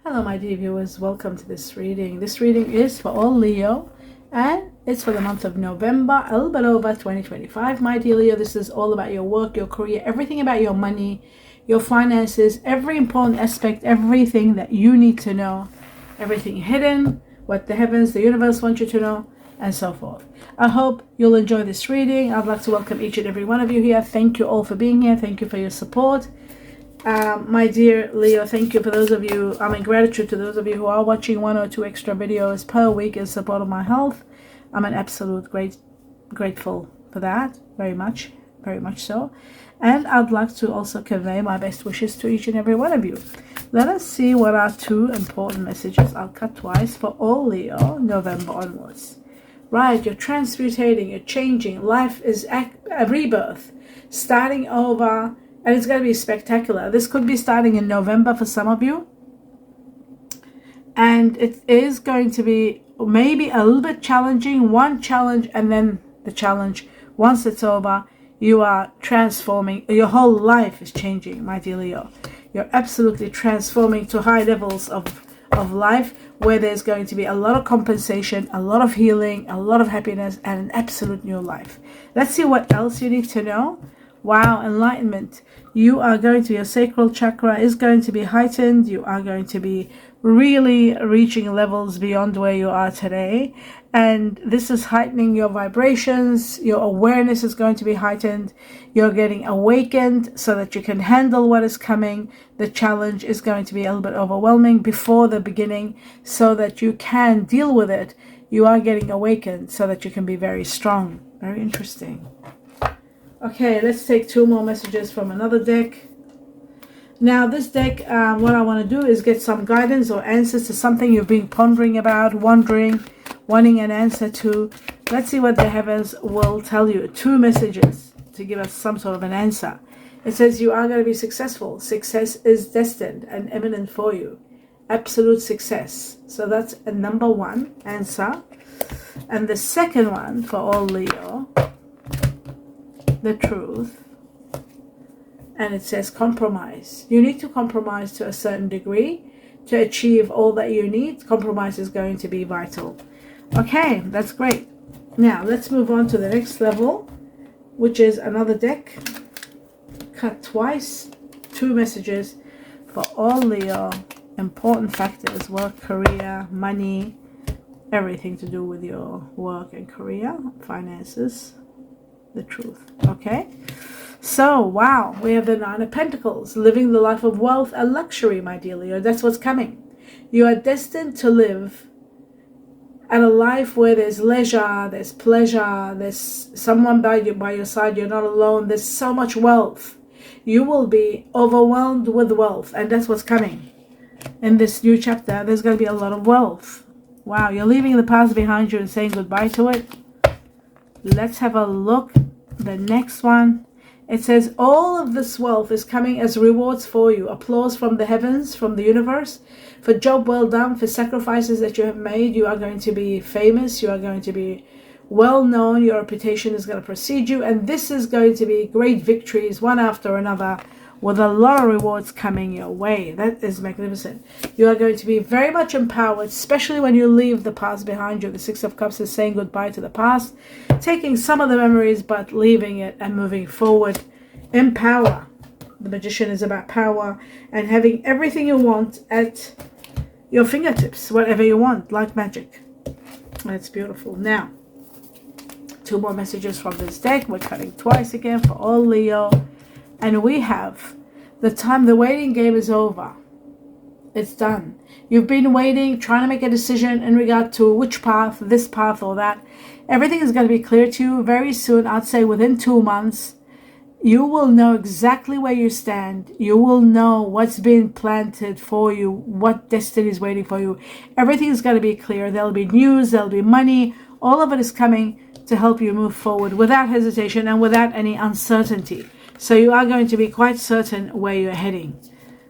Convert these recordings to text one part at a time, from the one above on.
Hello my dear viewers, welcome to this reading. This reading is for all Leo and it's for the month of November, Elbalova 2025. My dear Leo, this is all about your work, your career, everything about your money, your finances, every important aspect, everything that you need to know, everything hidden, what the heavens, the universe want you to know, and so forth. I hope you'll enjoy this reading. I'd like to welcome each and every one of you here. Thank you all for being here. Thank you for your support. My dear Leo, thank you for those of you, I'm in gratitude to those of you who are watching 1 or 2 extra videos per week in support of my health. I'm an absolute grateful for that, very much so. And I'd like to also convey my best wishes to each and every one of you. Let us see what are 2 important messages. I'll cut twice for all Leo, November onwards. Right, you're transmutating, you're changing. Life is a rebirth, starting over. And it's going to be spectacular. This could be starting in November for some of you. And it is going to be maybe a little bit challenging. One challenge and then the challenge. Once it's over, you are transforming. Your whole life is changing, my dear Leo. You're absolutely transforming to high levels of life where there's going to be a lot of compensation, a lot of healing, a lot of happiness, and an absolute new life. Let's see what else you need to know. Wow, enlightenment. You are going to, your sacral chakra is going to be heightened. You are going to be really reaching levels beyond where you are today. And this is heightening your vibrations. Your awareness is going to be heightened. You're getting awakened so that you can handle what is coming. The challenge is going to be a little bit overwhelming before the beginning so that you can deal with it. You are getting awakened so that you can be very strong. Very interesting. Okay, let's take 2 more messages from another deck. Now this deck, what I want to do is get some guidance or answers to something you've been pondering about, wondering, wanting an answer to. Let's see what the heavens will tell you. 2 messages to give us some sort of an answer. It says you are going to be successful. Success is destined and imminent for you. Absolute success. So that's a number 1 answer. And the second one for all Leo, the truth, and it says compromise. You need to compromise to a certain degree to achieve all that you need. Compromise is going to be vital. Okay, that's great. Now let's move on to the next level, which is another deck. Cut twice. 2 messages for all Leo. Important factors: work, career, money, everything to do with your work and career, finances. The truth. Okay, so wow, we have the 9 of Pentacles, living the life of wealth and luxury, my dear Leo. That's what's coming. You are destined to live at a life where there's leisure, there's pleasure, there's someone by your side. You're not alone. There's so much wealth. You will be overwhelmed with wealth, and that's what's coming in this new chapter. There's going to be a lot of wealth. Wow, you're leaving the past behind you and saying goodbye to it. Let's have a look. The next one, it says all of this wealth is coming as rewards for you. Applause from the heavens, from the universe, for job well done, for sacrifices that you have made. You are going to be famous. You are going to be well known. Your reputation is going to precede you, and this is going to be great victories, one after another, with a lot of rewards coming your way. That is magnificent. You are going to be very much empowered, especially when you leave the past behind you. The 6 of Cups is saying goodbye to the past, taking some of the memories, but leaving it and moving forward in power. The Magician is about power and having everything you want at your fingertips, whatever you want, like magic. That's beautiful. Now, 2 more messages from this deck. We're cutting twice again for all Leo. And we have the time. The waiting game is over. It's done. You've been waiting, trying to make a decision in regard to which path, this path or that. Everything is going to be clear to you very soon. I'd say within 2 months, you will know exactly where you stand. You will know what's been planted for you, what destiny is waiting for you. Everything is going to be clear. There'll be news, there'll be money. All of it is coming to help you move forward without hesitation and without any uncertainty. So you are going to be quite certain where you're heading.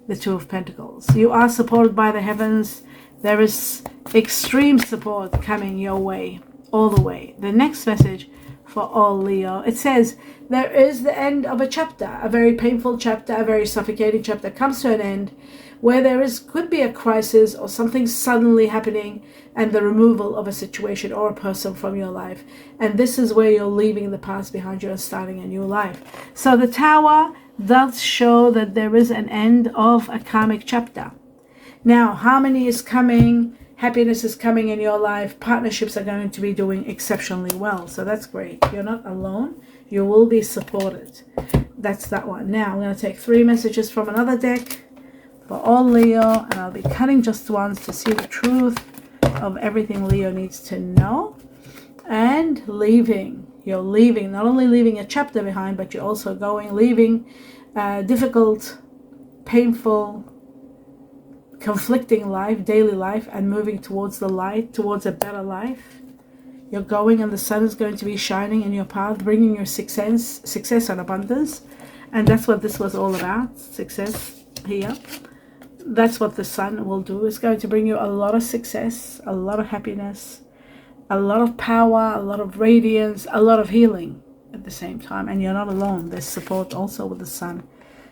The 2 of Pentacles. You are supported by the heavens. There is extreme support coming your way, all the way. The next message for all Leo, it says there is the end of a chapter, a very painful chapter, a very suffocating chapter comes to an end, where there could be a crisis or something suddenly happening, and the removal of a situation or a person from your life. And this is where you're leaving the past behind you and starting a new life. So the Tower does show that there is an end of a karmic chapter. Now, harmony is coming, happiness is coming in your life, partnerships are going to be doing exceptionally well. So that's great. You're not alone. You will be supported. That's that one. Now, I'm going to take 3 messages from another deck for all Leo, and I'll be cutting just once to see the truth of everything Leo needs to know. And leaving. You're leaving, not only leaving a chapter behind, but you're also leaving difficult, painful, conflicting life, daily life, and moving towards the light, towards a better life. You're going, and the sun is going to be shining in your path, bringing your success and abundance. And that's what this was all about, success here. That's what the sun will do. It's going to bring you a lot of success, a lot of happiness, a lot of power, a lot of radiance, a lot of healing at the same time. And you're not alone. There's support also with the sun.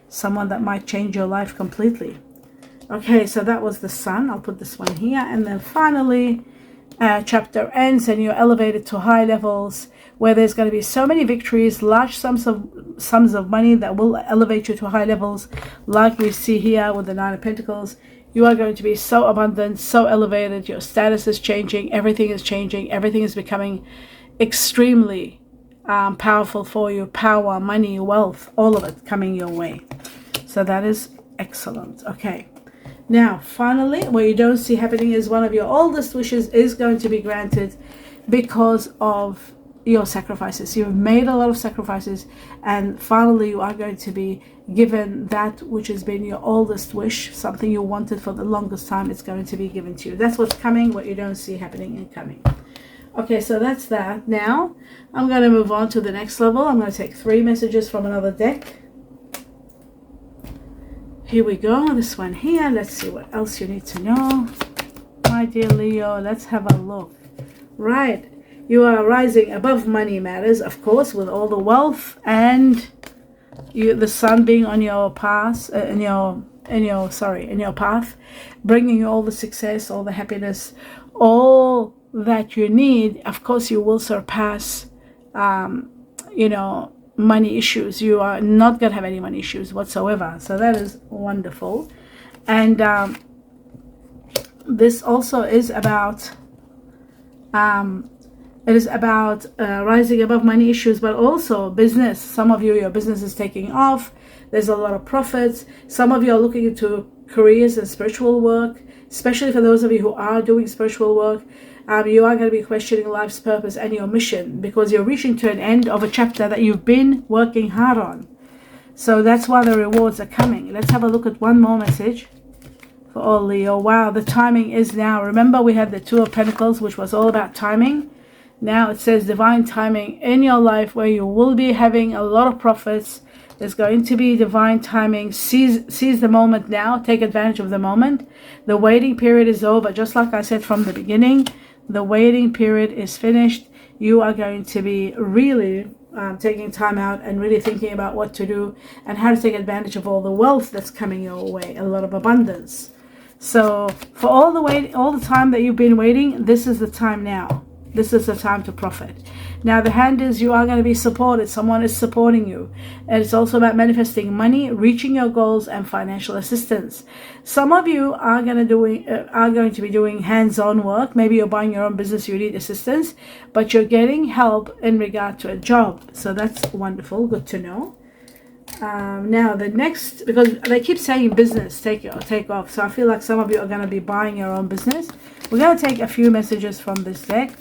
Someone that might change your life completely. Okay, so that was the sun. I'll put this one here. And then finally, chapter ends and you're elevated to high levels where there's going to be so many victories, large sums of money that will elevate you to high levels, like we see here with the 9 of Pentacles. You are going to be so abundant, so elevated. Your status is changing. Everything is changing. Everything is becoming extremely powerful for you. Power, money, wealth, all of it coming your way. So that is excellent. Okay. Now, finally, what you don't see happening is one of your oldest wishes is going to be granted because of your sacrifices. You've made a lot of sacrifices, and finally you are going to be given that which has been your oldest wish, something you wanted for the longest time. It's going to be given to you. That's what's coming, what you don't see happening and coming. Okay, so that's that. Now, I'm going to move on to the next level. I'm going to take 3 messages from another deck. Here we go, this one here. Let's see what else you need to know. My dear Leo, let's have a look. Right, you are rising above money matters, of course, with all the wealth and the sun being on your path, in your path, bringing you all the success, all the happiness, all that you need. Of course, you will surpass, money issues. You are not going to have any money issues whatsoever. So that is wonderful. And this also is about rising above money issues, but also business. Some of you, your business is taking off. There's a lot of profits. Some of you are looking into careers and spiritual work, especially for those of you who are doing spiritual work. You are going to be questioning life's purpose and your mission, because you're reaching to an end of a chapter that you've been working hard on. So that's why the rewards are coming. Let's have a look at one more message for all Leo. Wow, the timing is now. Remember, we had the 2 of Pentacles, which was all about timing. Now it says divine timing in your life, where you will be having a lot of profits. There's going to be divine timing. Seize the moment now. Take advantage of the moment. The waiting period is over. Just like I said from the beginning, the waiting period is finished. You are going to be really taking time out and really thinking about what to do and how to take advantage of all the wealth that's coming your way. A lot of abundance. So for all the time that you've been waiting, this is the time now. This is the time to profit. Now the hand is, you are going to be supported. Someone is supporting you. And it's also about manifesting money, reaching your goals, and financial assistance. Some of you are going to be doing hands-on work. Maybe you're buying your own business, you need assistance, but you're getting help in regard to a job. So that's wonderful. Good to know. Now the next, because they keep saying business, take off. So I feel like some of you are going to be buying your own business. We're going to take a few messages from this deck.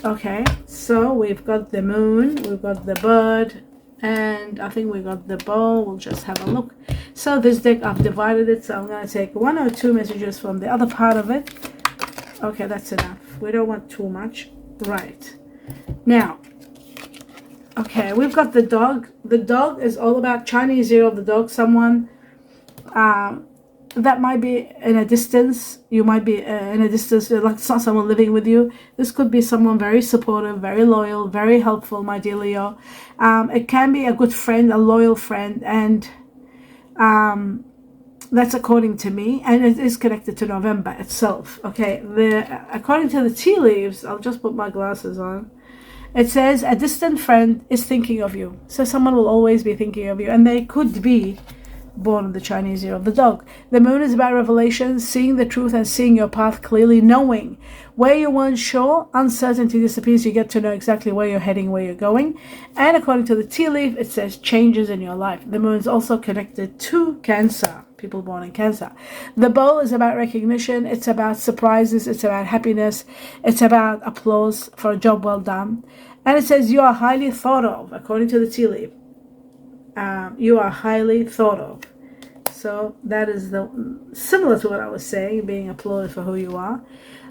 Okay, so we've got the moon, we've got the bird, and I think we got the bow. We'll just have a look. So this deck, I've divided it, so I'm going to take 1 or 2 messages from the other part of it. Okay, that's enough. We don't want too much. Right. Now, okay, we've got the dog. The dog is all about Chinese year of the dog. Someone that might be in a distance. You might be in a distance, like it's not someone living with you. This could be someone very supportive, very loyal, very helpful, my dear Leo. It can be a good friend, a loyal friend, and That's according to me, and it is connected to November itself. Okay, according to the tea leaves, I'll just put my glasses on. It says a distant friend is thinking of you. So someone will always be thinking of you, and they could be born of the Chinese year of the dog. The moon is about revelation, seeing the truth and seeing your path clearly, knowing where you weren't sure. Uncertainty disappears. You get to know exactly where you're heading, where you're going. And according to the tea leaf, it says changes in your life. The moon is also connected to Cancer, people born in Cancer. The bowl is about recognition. It's about surprises. It's about happiness. It's about applause for a job well done. And it says you are highly thought of, according to the tea leaf. You are highly thought of. So that is similar to what I was saying, being applauded for who you are.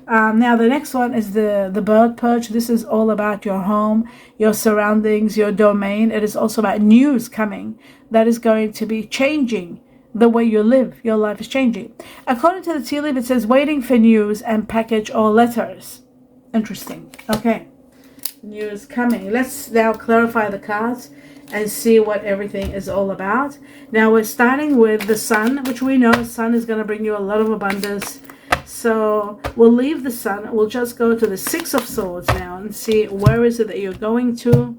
Now the next one is the bird perch. This is all about your home, your surroundings, your domain. It is also about news coming that is going to be changing the way you live. Your life is changing. According to the tea leaf, it says waiting for news and package or letters. Interesting. Okay. News coming. Let's now clarify the cards and see what everything is all about. Now we're starting with the sun, which we know the sun is going to bring you a lot of abundance. So we'll leave the sun. We'll just go to the Six of Swords now and see where is it that you're going to.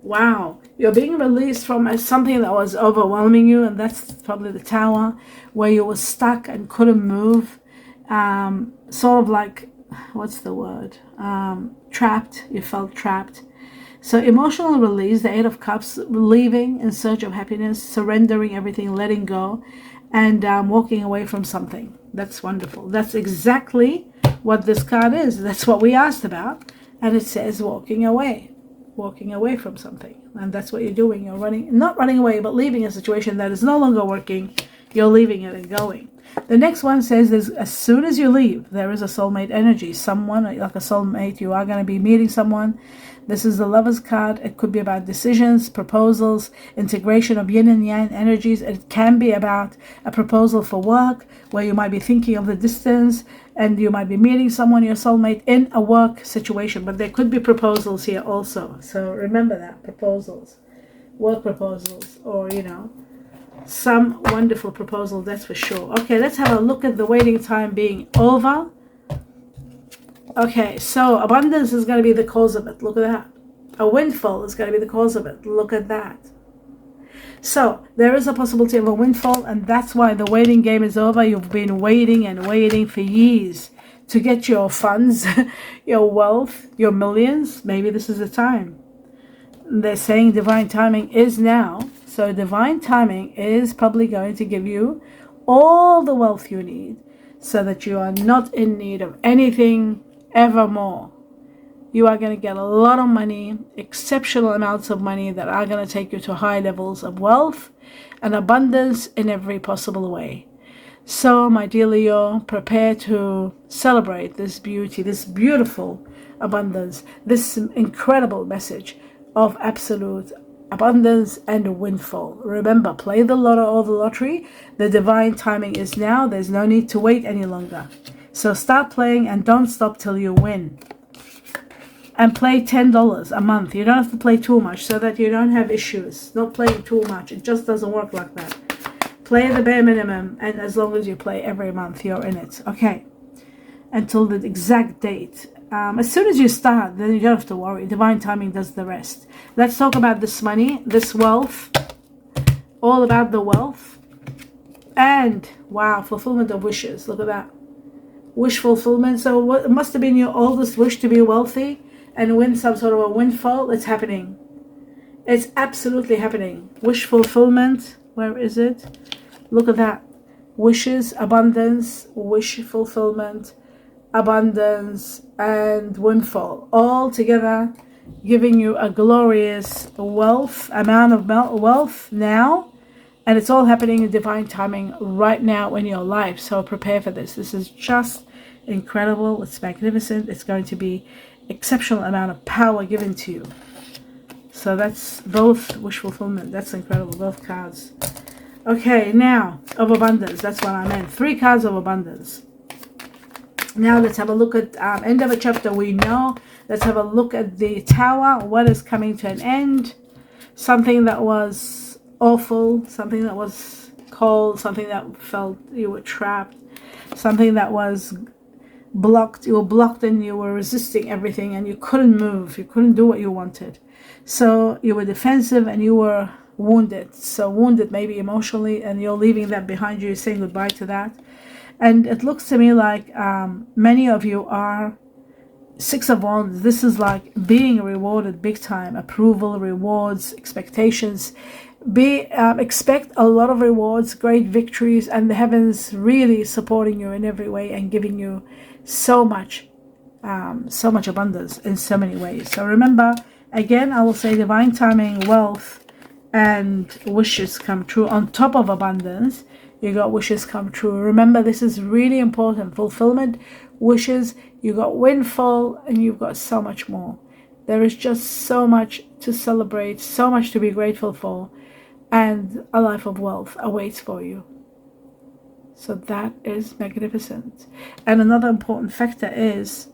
Wow, you're being released from something that was overwhelming you, and that's probably the Tower, where you were stuck and couldn't move. Sort of like, what's the word? Trapped. You felt trapped. So emotional release, the Eight of Cups, leaving in search of happiness, surrendering everything, letting go, and walking away from something. That's wonderful. That's exactly what this card is. That's what we asked about. And it says walking away from something. And that's what you're doing. You're running, not running away, but leaving a situation that is no longer working. You're leaving it and going. The next one says as soon as you leave, there is a soulmate energy. Someone, like a soulmate, you are going to be meeting someone. This is the Lover's card. It could be about decisions, proposals, integration of yin and yang energies. It can be about a proposal for work, where you might be thinking of the distance and you might be meeting someone, your soulmate, in a work situation. But there could be proposals here also. So remember that, proposals, work proposals, or, some wonderful proposal, that's for sure. Okay, let's have a look at the waiting time being over. Okay, so abundance is going to be the cause of it. Look at that. A windfall is going to be the cause of it. Look at that. So there is a possibility of a windfall, and that's why the waiting game is over. You've been waiting and waiting for years to get your funds, your wealth, your millions. Maybe this is the time. They're saying divine timing is now. So divine timing is probably going to give you all the wealth you need so that you are not in need of anything evermore. You are going to get a lot of money, exceptional amounts of money that are going to take you to high levels of wealth and abundance in every possible way. So, my dear Leo, prepare to celebrate this beauty, this beautiful abundance, this incredible message of absolute abundance and windfall. Remember, play the lotto or the lottery. The divine timing is now. There's no need to wait any longer. So start playing and don't stop till you win. And play $10 a month. You don't have to play too much so that you don't have issues. Not playing too much. It just doesn't work like that. Play the bare minimum, and as long as you play every month, you're in it. Okay. Until the exact date. As soon as you start, then you don't have to worry. Divine timing does the rest. Let's talk about this money, this wealth. All about the wealth. And, wow, fulfillment of wishes. Look at that. Wish fulfillment. So what must have been your oldest wish, to be wealthy and win some sort of a windfall? It's happening. It's absolutely happening. Wish fulfillment. Where is it? Look at that. Wishes, abundance, wish fulfillment, abundance, and windfall. All together giving you a glorious amount of wealth now. And it's all happening in divine timing right now in your life. So prepare for this. This is just incredible. It's magnificent. It's going to be exceptional amount of power given to you. So that's both wish fulfillment. That's incredible. Both cards. Okay, now of abundance. That's what I meant. 3 cards of abundance. Now let's have a look at end of a chapter we know. Let's have a look at the Tower. What is coming to an end? Something that was awful. Something that was cold, something that felt you were trapped, something that was blocked. You were blocked and you were resisting everything and you couldn't move. You couldn't do what you wanted. So you were defensive and you were wounded. So wounded maybe emotionally, and you're leaving that behind you. You're saying goodbye to that. And it looks to me like many of you are Six of Wands. This is like being rewarded big time. Approval, rewards, expectations. Expect a lot of rewards, great victories, and the heavens really supporting you in every way and giving you so much abundance in so many ways. So remember, again, I will say divine timing, wealth, and wishes come true. On top of abundance, you got wishes come true. Remember, this is really important. Fulfillment, wishes, you got windfall, and you've got so much more. There is just so much to celebrate, so much to be grateful for, and a life of wealth awaits for you. So that is magnificent. And another important factor is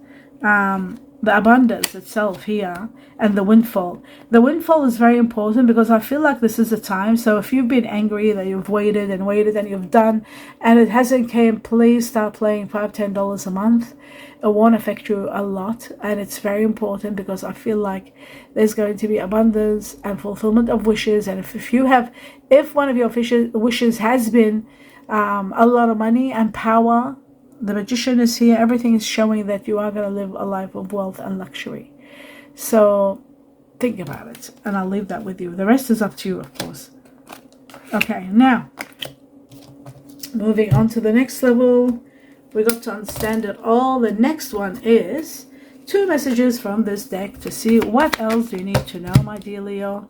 the abundance itself here and the windfall. The windfall is very important because I feel like this is the time. So if you've been angry that you've waited and waited and you've done and it hasn't came, please start playing $5-10 a month. It won't affect you a lot, and it's very important because I feel like there's going to be abundance and fulfillment of wishes. And if one of your wishes has been a lot of money and power, the magician is here. Everything is showing that you are going to live a life of wealth and luxury. So think about it, and I'll leave that with you. The rest is up to you, of course. Okay, now moving on to the next level. We got to understand it all. The next one is 2 messages from this deck to see what else you need to know, my dear Leo.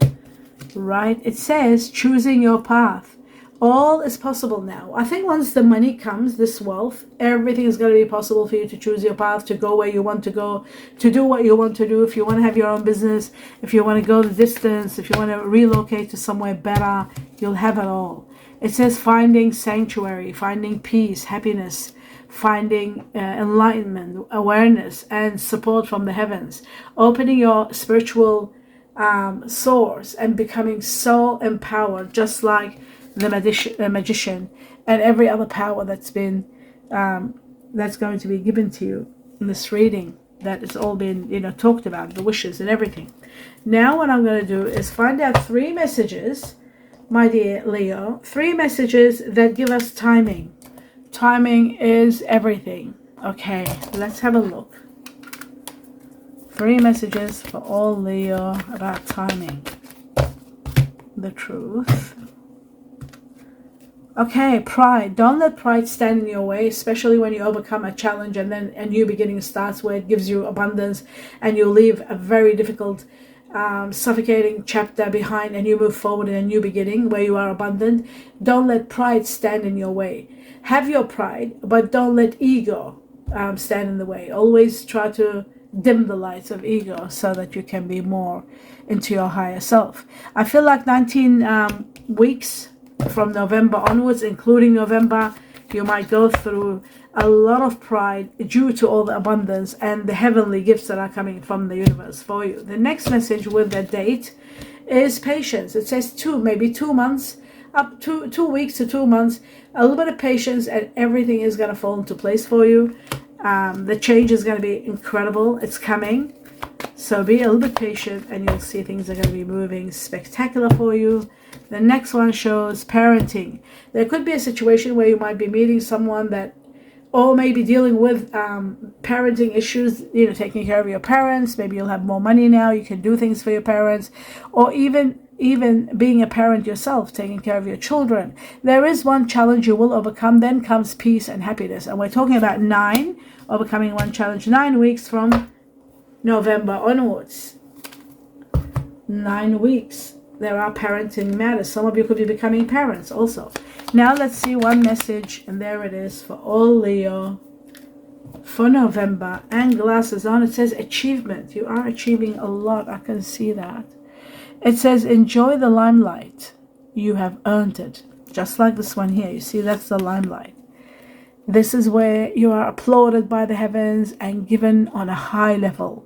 Right, it says choosing your path. All is possible now. I think once the money comes, this wealth, everything is going to be possible for you to choose your path, to go where you want to go, to do what you want to do. If you want to have your own business, if you want to go the distance, if you want to relocate to somewhere better, you'll have it all. It says finding sanctuary, finding peace, happiness, finding enlightenment, awareness, and support from the heavens. Opening your spiritual source and becoming so empowered, just like the magician and every other power that's been that's going to be given to you in this reading. That has all been talked about, the wishes and everything. Now what I'm going to do is find out 3 messages, my dear Leo, 3 messages that give us timing. Timing is everything. Okay, let's have a look. 3 messages for all Leo about timing. The truth. Okay, pride. Don't let pride stand in your way, especially when you overcome a challenge and then a new beginning starts where it gives you abundance and you leave a very difficult, suffocating chapter behind and you move forward in a new beginning where you are abundant. Don't let pride stand in your way. Have your pride, but don't let ego stand in the way. Always try to dim the lights of ego so that you can be more into your higher self. I feel like 19 weeks from November onwards, including November, you might go through a lot of pride due to all the abundance and the heavenly gifts that are coming from the universe for you. The next message with the date is patience. It says maybe 2 months, up to 2 weeks to 2 months, a little bit of patience and everything is going to fall into place for you. The change is going to be incredible. It's coming. So be a little bit patient and you'll see things are going to be moving spectacular for you. The next one shows parenting. There could be a situation where you might be meeting someone that, or maybe dealing with parenting issues, taking care of your parents. Maybe you'll have more money now. You can do things for your parents, or even being a parent yourself, taking care of your children. There is one challenge you will overcome. Then comes peace and happiness. And we're talking about 9, overcoming one challenge, 9 weeks from November onwards. 9 weeks. There are parenting matters. Some of you could be becoming parents also. Now let's see one message, and there it is for all Leo for November. And glasses on. It says achievement. You are achieving a lot. I can see that. It says enjoy the limelight. You have earned it. Just like this one here. You see, that's the limelight. This is where you are applauded by the heavens and given on a high level.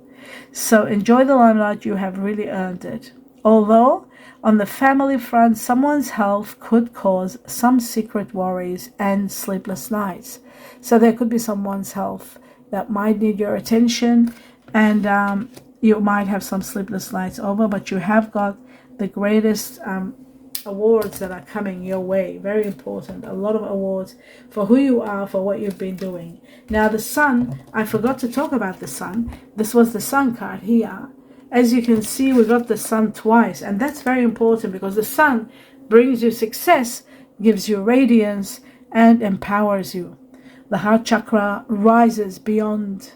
So enjoy the limelight. You have really earned it. Although on the family front, someone's health could cause some secret worries and sleepless nights. So there could be someone's health that might need your attention, and you might have some sleepless nights over, but you have got the greatest awards that are coming your way. Very important. A lot of awards for who you are, for what you've been doing. Now the sun, I forgot to talk about the sun. This was the sun card here. As you can see, we got the sun twice, and that's very important because the sun brings you success, gives you radiance, and empowers you. The heart chakra rises beyond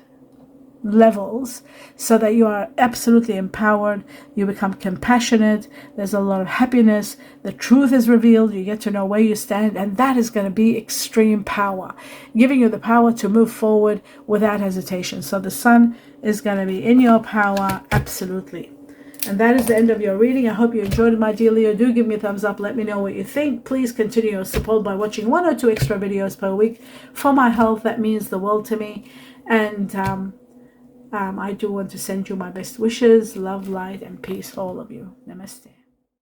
levels so that you are absolutely empowered. You become compassionate. There's a lot of happiness. The truth is revealed. You get to know where you stand, and that is going to be extreme power, giving you the power to move forward without hesitation. So the sun is going to be in your power, absolutely. And that is the end of your reading. I hope you enjoyed it, my dear Leo. Do give me a thumbs up. Let me know what you think. Please continue your support by watching 1 or 2 extra videos per week. For my health, that means the world to me. And I do want to send you my best wishes, love, light, and peace for all of you. Namaste.